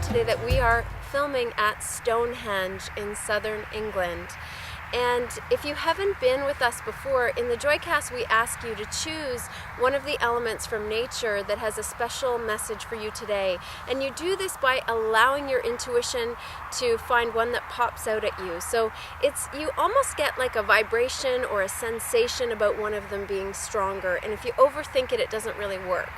today that we are filming at Stonehenge in southern England. And if you haven't been with us before, in the Joycast we ask you to choose one of the elements from nature that has a special message for you today. And you do this by allowing your intuition to find one that pops out at you. So you almost get like a vibration or a sensation about one of them being stronger. And if you overthink it, it doesn't really work.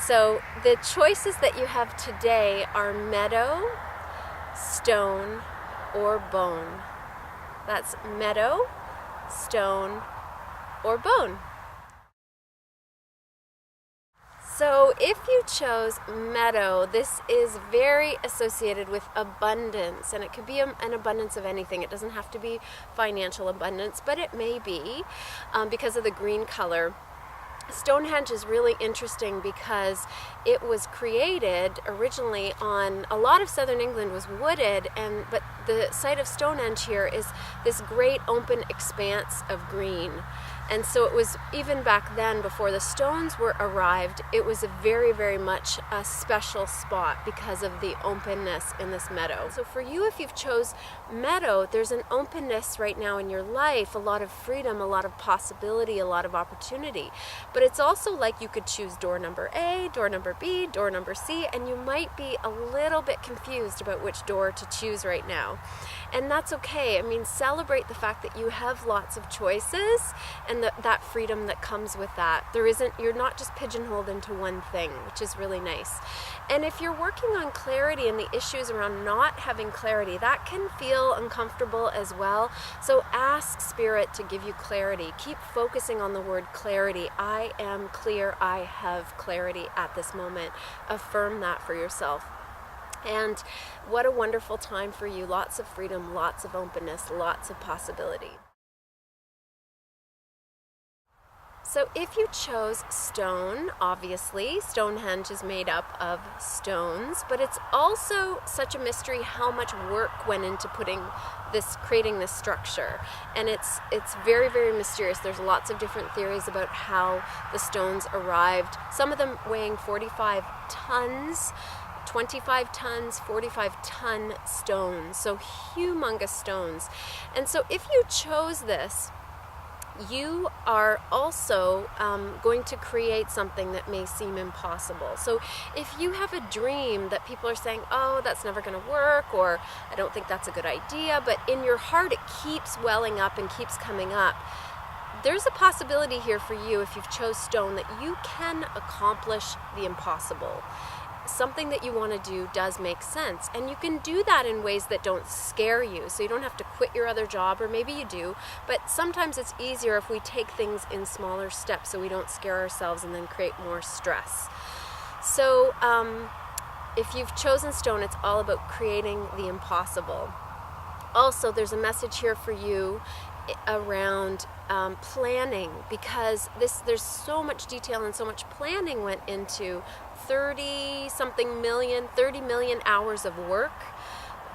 So the choices that you have today are meadow, stone, or bone. That's meadow, stone, or bone. So if you chose meadow, this is very associated with abundance, and it could be an abundance of anything. It doesn't have to be financial abundance, but it may be because of the green color. Stonehenge is really interesting because it was created originally on, a lot of southern England was wooded, but the site of Stonehenge here is this great open expanse of green. And so it was, even back then, before the stones were arrived, it was a very, very much a special spot because of the openness in this meadow. So for you, if you've chose meadow, there's an openness right now in your life, a lot of freedom, a lot of possibility, a lot of opportunity. But it's also like you could choose door number A, door number B, door number C, and you might be a little bit confused about which door to choose right now. And that's okay. I mean, celebrate the fact that you have lots of choices and that freedom that comes with that. You're not just pigeonholed into one thing, which is really nice. And if you're working on clarity and the issues around not having clarity, that can feel uncomfortable as well. So ask Spirit to give you clarity. Keep focusing on the word clarity. I am clear. I have clarity at this moment. Affirm that for yourself. And what a wonderful time for you. Lots of freedom, lots of openness, lots of possibility. So if you chose stone, obviously, Stonehenge is made up of stones, but it's also such a mystery how much work went into creating this structure. And it's very, very mysterious. There's lots of different theories about how the stones arrived. Some of them weighing 45 tons, 25 tons, 45-ton stones, so humongous stones. And so if you chose this, you are also going to create something that may seem impossible. So if you have a dream that people are saying, oh, that's never going to work, or I don't think that's a good idea, but in your heart it keeps welling up and keeps coming up, there's a possibility here for you, if you've chose stone, that you can accomplish the impossible. Something that you want to do does make sense, and you can do that in ways that don't scare you, so you don't have to quit your other job, or maybe you do, but sometimes it's easier if we take things in smaller steps so we don't scare ourselves and then create more stress. So if you've chosen stone, it's all about creating the impossible. Also, there's a message here for you around planning, because there's so much detail and so much planning went into 30 million hours of work,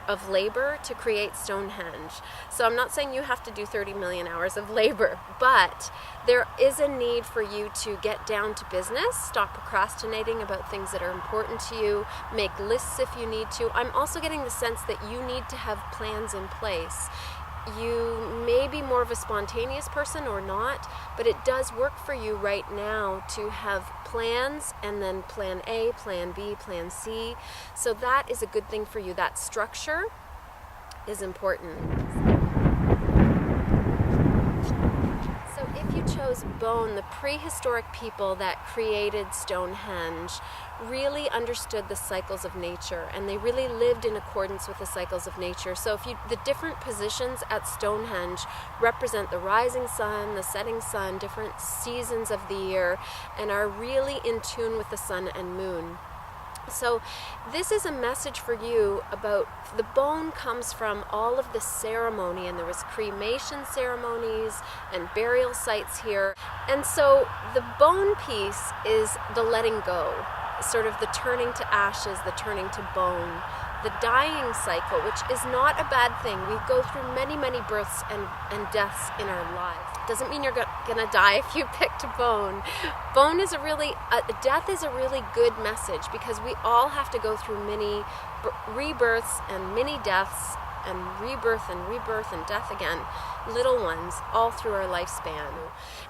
of labor to create Stonehenge. So I'm not saying you have to do 30 million hours of labor, but there is a need for you to get down to business, stop procrastinating about things that are important to you, make lists if you need to. I'm also getting the sense that you need to have plans in place. You may be more of a spontaneous person or not, but it does work for you right now to have plans, and then plan A, plan B, plan C. So that is a good thing for you. That structure is important. So if you chose bone, the prehistoric people that created Stonehenge really understood the cycles of nature, and they really lived in accordance with the cycles of nature. So the different positions at Stonehenge represent the rising sun, the setting sun, different seasons of the year, and are really in tune with the sun and moon. So this is a message for you about the bone comes from all of the ceremony, and there was cremation ceremonies and burial sites here. And so the bone piece is the letting go, sort of the turning to ashes, the turning to bone, the dying cycle, which is not a bad thing. We go through many, many births and deaths in our lives. Doesn't mean you're gonna die if you picked bone. Bone is death is a really good message, because we all have to go through many rebirths and many deaths and rebirth and death again, little ones, all through our lifespan.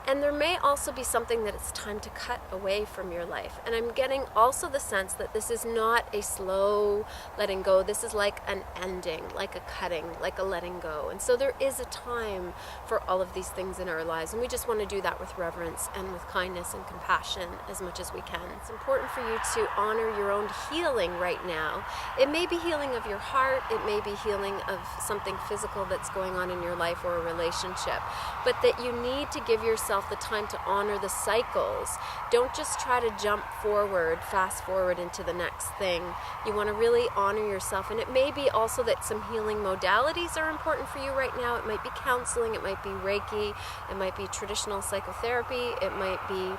And there may also be something that it's time to cut away from your life. And I'm getting also the sense that this is not a slow letting go. This is like an ending, like a cutting, like a letting go. And so there is a time for all of these things in our lives. And we just want to do that with reverence and with kindness and compassion as much as we can. It's important for you to honor your own healing right now. It may be healing of your heart. It may be healing of something physical that's going on in your life or a relationship, but that you need to give yourself the time to honor the cycles. Don't just try to jump forward, fast forward into the next thing. You want to really honor yourself. And it may be also that some healing modalities are important for you right now. It might be counseling, it might be Reiki, it might be traditional psychotherapy, it might be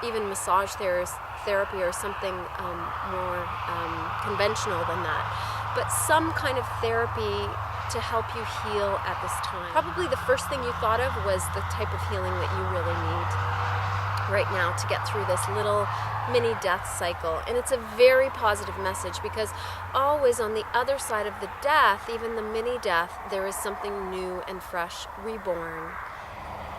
even massage therapy or something more conventional than that. But some kind of therapy to help you heal at this time. Probably the first thing you thought of was the type of healing that you really need right now to get through this little mini death cycle. And it's a very positive message, because always on the other side of the death, even the mini death, there is something new and fresh, reborn.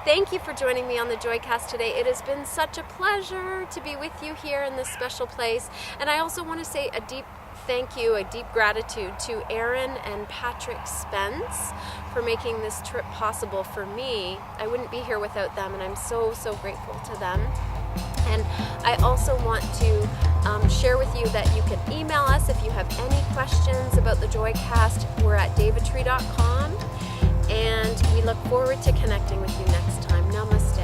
Thank you for joining me on the Joycast today. It has been such a pleasure to be with you here in this special place. And I also want to say a deep thank you, a deep gratitude to Aaron and Patrick Spence for making this trip possible for me. I wouldn't be here without them, and I'm so, so grateful to them. And I also want to share with you that you can email us if you have any questions about the Joycast. We're at davidtree.com, and we look forward to connecting with you next time. Namaste.